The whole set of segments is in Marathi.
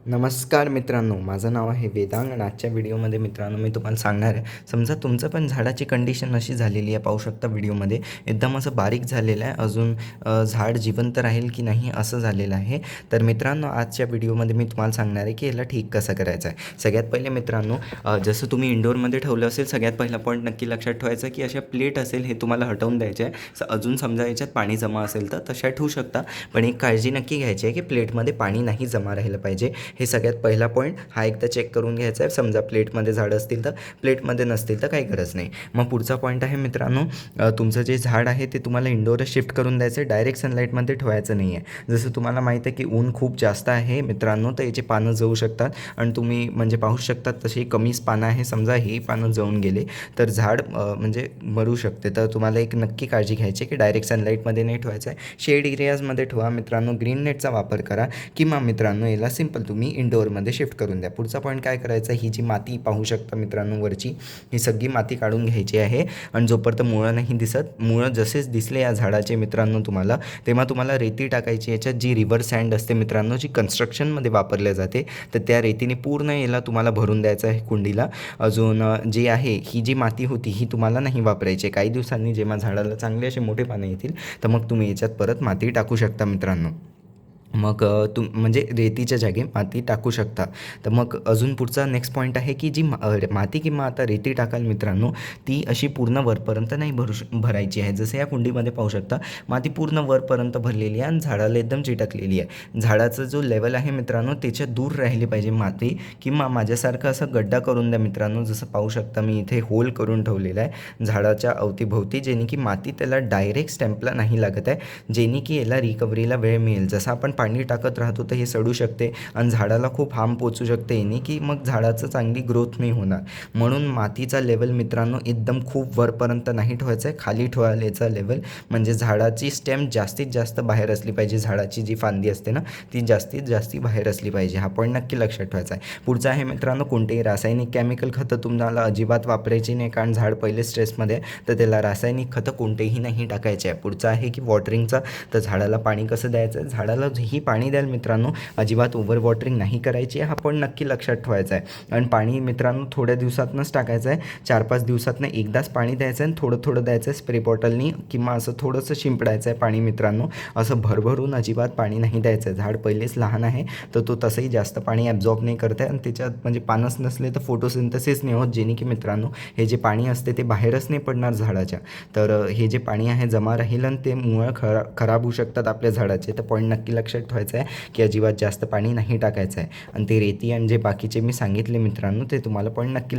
नमस्कार मित्रांनो, माझं नाव आहे वेदांग आणि आजच्या व्हिडिओमध्ये मित्रांनो मी तुम्हाला सांगणार आहे. समजा तुमचं पण झाडाची कंडिशन अशी झालेली आहे, पाहू शकता व्हिडिओमध्ये एकदम असं बारीक झालेलं आहे. अजून झाड जिवंत राहील की नाही असं झालेलं आहे. तर मित्रांनो आजच्या व्हिडिओमध्ये मी तुम्हाला सांगणार आहे की याला ठीक कसं करायचं आहे. सगळ्यात पहिले मित्रांनो, जसं तुम्ही इंडोरमध्ये ठेवलं असेल, सगळ्यात पहिला पॉईंट नक्की लक्षात ठेवायचा की अशा प्लेट असेल हे तुम्हाला हटवून द्यायचे आहे. अजून समजा याच्यात पाणी जमा असेल तर तशा ठेवू शकता, पण एक काळजी नक्की घ्यायची आहे की प्लेटमध्ये पाणी नाही जमा राहिलं पाहिजे. हे सगळ्यात पहिला पॉईंट हा एकदा चेक करून घ्यायचा आहे. समजा प्लेटमध्ये झाडं असतील तर, प्लेटमध्ये नसतील तर काही गरज नाही. मग पुढचा पॉईंट आहे मित्रांनो, तुमचं जे झाड आहे ते तुम्हाला इंडोर शिफ्ट करून द्यायचं आहे, डायरेक्ट सनलाईटमध्ये ठेवायचं नाही आहे. जसं तुम्हाला माहीत आहे की ऊन खूप जास्त आहे मित्रांनो, तर याचे पानं जळू शकतात आणि तुम्ही म्हणजे पाहू शकतात तशी कमीच पानं आहे. समजा ही पानं जळून गेले तर झाड म्हणजे मरू शकते. तर तुम्हाला एक नक्की काळजी घ्यायची की डायरेक्ट सनलाईटमध्ये नाही ठेवायचं आहे, शेड एरियाजमध्ये ठेवा मित्रांनो. ग्रीन नेटचा वापर करा किंवा मित्रांनो याला सिंपल तुम्ही इंडोअरमध्ये शिफ्ट करून द्या. पुढचा पॉईंट काय करायचा, ही जी माती पाहू शकता मित्रांनो वरची, ही सगळी माती काढून घ्यायची आहे. आणि जोपर्यंत मुळं नाही दिसत, मुळं जसेच दिसले या झाडाचे मित्रांनो तुम्हाला, तेव्हा तुम्हाला रेती टाकायची. याच्यात जी रिव्हर सँड असते मित्रांनो, जी कन्स्ट्रक्शनमध्ये वापरल्या जाते, तर त्या रेतीने पूर्ण याला तुम्हाला भरून द्यायचं आहे कुंडीला. अजून जी आहे ही जी माती होती ही तुम्हाला नाही वापरायची. काही दिवसांनी जेव्हा झाडाला चांगले असे मोठे पानं येतील तर मग तुम्ही याच्यात परत माती टाकू शकता मित्रांनो. मग म्हणजे रेतीच्या जागी माती टाकू शकता. तर मग अजून पुढचा नेक्स्ट पॉईंट आहे की जी माती किंवा आता रेती टाकाल मित्रांनो, ती अशी पूर्ण वरपर्यंत नाही भरायची आहे. जसं या कुंडीमध्ये पाहू शकता, माती पूर्ण वरपर्यंत भरलेली आहे आणि झाडाला एकदम चिटकलेली आहे. झाडाचा जो लेवल आहे मित्रांनो त्याच्या दूर राहिली पाहिजे माती, किंवा माझ्यासारखं असं गड्डा करून द्या मित्रांनो. जसं पाहू शकता मी इथे होल करून ठेवलेला आहे झाडाच्या अवतीभोवती, जेणे की माती त्याला डायरेक्ट स्टॅम्पला नाही लागत आहे, जेणे की याला रिकव्हरीला वेळ मिळेल. जसं आपण पाणी टाकत राहतो तर हे सडू शकते आणि झाडाला खूप हार्म पोचू शकते याने, की मग झाडाचं चांगली ग्रोथ नाही होणार. म्हणून मातीचा लेवल मित्रांनो एकदम खूप वरपर्यंत नाही ठेवायचा आहे, खाली ठेवायला याचा लेवल, म्हणजे झाडाची स्टेम जास्तीत जास्त बाहेर असली पाहिजे. झाडाची जी फांदी असते ना ती जास्तीत जास्त बाहेर असली पाहिजे. हा पॉईंट नक्की लक्षात ठेवायचा आहे. पुढचा आहे मित्रांनो, कोणतेही रासायनिक केमिकल खतं तुम्हाला अजिबात वापरायची नाही, कारण झाड पहिले स्ट्रेसमध्ये आहे, तर त्याला रासायनिक खतं कोणतेही नाही टाकायचे आहे. पुढचा आहे की वॉटरिंगचा. तर झाडाला पाणी कसं द्यायचं, झाडाला ही पाणी द्याल मित्रांनो, अजिबात ओव्हर वॉटरिंग नाही करायची. हा पण नक्की लक्षात ठेवायचा आहे. आणि पाणी मित्रांनो थोड्या दिवसातनंच टाकायचं आहे, 4-5 दिवसातनं एकदाच पाणी द्यायचं आहे आणि थोडं थोडं द्यायचं आहे स्प्रे बॉटलनी, किंवा असं थोडंसं शिंपडायचं आहे पाणी मित्रांनो. असं भरभरून अजिबात पाणी नाही द्यायचं आहे. झाड पहिलेच लहान आहे तर तो तसंही जास्त पाणी ॲब्झॉर्ब नाही करत आहे, आणि त्याच्यात म्हणजे पानच नसले तर फोटोसिंथेसिस नाही होत, जेणे की मित्रांनो हे जे पाणी असते ते बाहेरच नाही पडणार झाडाच्या. तर हे जे पाणी आहे जमा राहील आणि ते मुळं खराब होऊ शकतात आपल्या झाडाचे. तर पॉईंट नक्की लक्षात ठेवायचं आहे की अजिबात जास्त पाणी नाही टाकायचं आहे. आणि ते रेती आणि जे बाकीचे मी सांगितले मित्रांनो ते तुम्हाला पण नक्की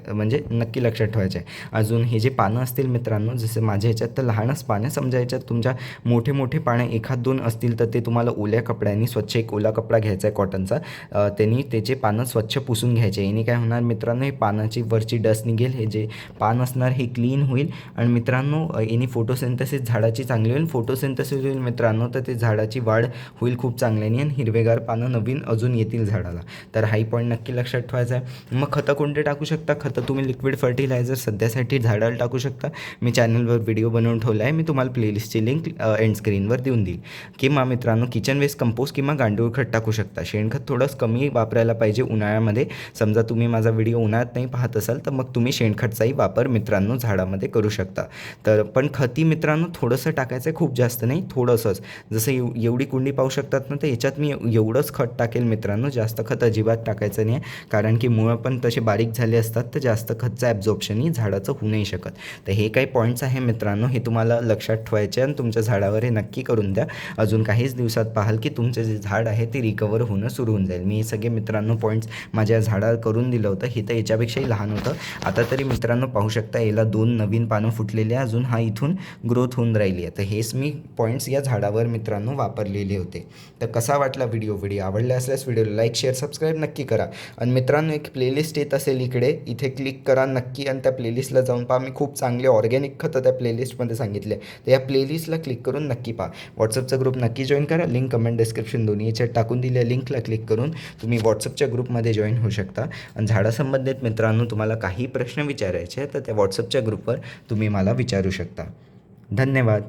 म्हणजे नक्की लक्षात ठेवायचे आहे. अजून हे जे पानं असतील मित्रांनो, जसं माझ्या ह्याच्यात तर लहानच पानं, समजा ह्याच्यात तुमच्या मोठे मोठे पानं 1-2 असतील तर ते तुम्हाला ओल्या कपड्यांनी स्वच्छ, एक ओला कपडा घ्यायचा आहे कॉटनचा, त्यांनी त्याचे पानं स्वच्छ पुसून घ्यायचे. याने काय होणार मित्रांनो, हे पानाची वरची डस्ट निघेल, हे जे पान असणार हे क्लीन होईल आणि मित्रांनो याने फोटोसिंथेसिस झाडाची चांगली होईल. फोटोसिंथेसिस होईल मित्रांनो तर ते झाडाची वाढ होईल खूप चांगल्याने आणि हिरवेगार पानं नवीन अजून येतील झाडाला. तर हाही पॉईंट नक्की लक्षात ठेवायचा आहे. मग खतं कोणते टाकू शकता, खतं तुम्ही लिक्विड फर्टिलायझर सध्यासाठी झाडाला टाकू शकता. मी चॅनलवर व्हिडिओ बनवून ठेवला आहे, मी तुम्हाला प्लेलिस्टची लिंक एंड स्क्रीनवर देऊन देईल. किंवा मित्रांनो किचन वेस्ट कंपोस्ट किंवा गांडूळ खत टाकू शकता. शेणखत थोडंच कमी वापरायला पाहिजे उन्हाळ्यामध्ये. समजा तुम्ही माझा व्हिडिओ उन्हाळ्यात नाही पाहत असाल तर मग तुम्ही शेणखतचाही वापर मित्रांनो झाडामध्ये करू शकता. तर पण खती मित्रांनो थोडंसं टाकायचं आहे, खूप जास्त नाही, थोडंसंच. जसं एवढी कुंडी पाहू शकतात ना, तर याच्यात मी एवढंच खत टाकेल मित्रांनो, जास्त खत अजिबात टाकायचं नाही, कारण की मुळं पण तसे बारीक झाले असतात तर जास्त खतचं ॲब्झॉर्प्शनही झाडाचं होऊ नाही शकत. तर हे काही पॉईंट्स आहे मित्रांनो, हे तुम्हाला लक्षात ठेवायचे आणि तुमच्या झाडावर हे नक्की करून द्या. अजून काहीच दिवसात पाहाल की तुमचं जे झाड आहे ते रिकवर होणं सुरू होऊन जाईल. मी हे सगळे मित्रांनो पॉईंट्स माझ्या झाडावर करून दिलं होतं. हे तर याच्यापेक्षाही लहान होतं. आता तरी मित्रांनो पाहू शकता याला 2 नवीन पानं फुटलेली आहे, अजून हा इथून ग्रोथ होऊन राहिली आहे. तर हेच मी पॉईंट्स या झाडावर मित्रांनो वापरलेले होते. तर कसा वाटला व्हिडिओ आवडला असल्यास व्हिडिओला लाईक, शेअर, सबस्क्राईब नक्की करा. आणि मित्रांनो एक प्लेलिस्ट येत असेल इथे क्लिक करा नक्की आणि त्या प्लेलिस्टला जाऊन पहा. मी खूप चांगले ऑर्गॅनिक खतं त्या प्लेलिस्टमध्ये सांगितले, तर या प्लेलिस्टला क्लिक करून नक्की पहा. व्हॉट्सअपचा ग्रुप नक्की जॉईन करा, लिंक कमेंट डिस्क्रिप्शन दोन्ही याच्यात टाकून दिल्या लिंकला क्लिक करून तुम्ही व्हॉट्सअपच्या ग्रुपमध्ये जॉईन होऊ शकता. आणि झाडासंबंधित मित्रांनो तुम्हाला काही प्रश्न विचारायचे तर त्या व्हॉट्सअपच्या ग्रुपवर तुम्ही मला विचारू शकता. धन्यवाद.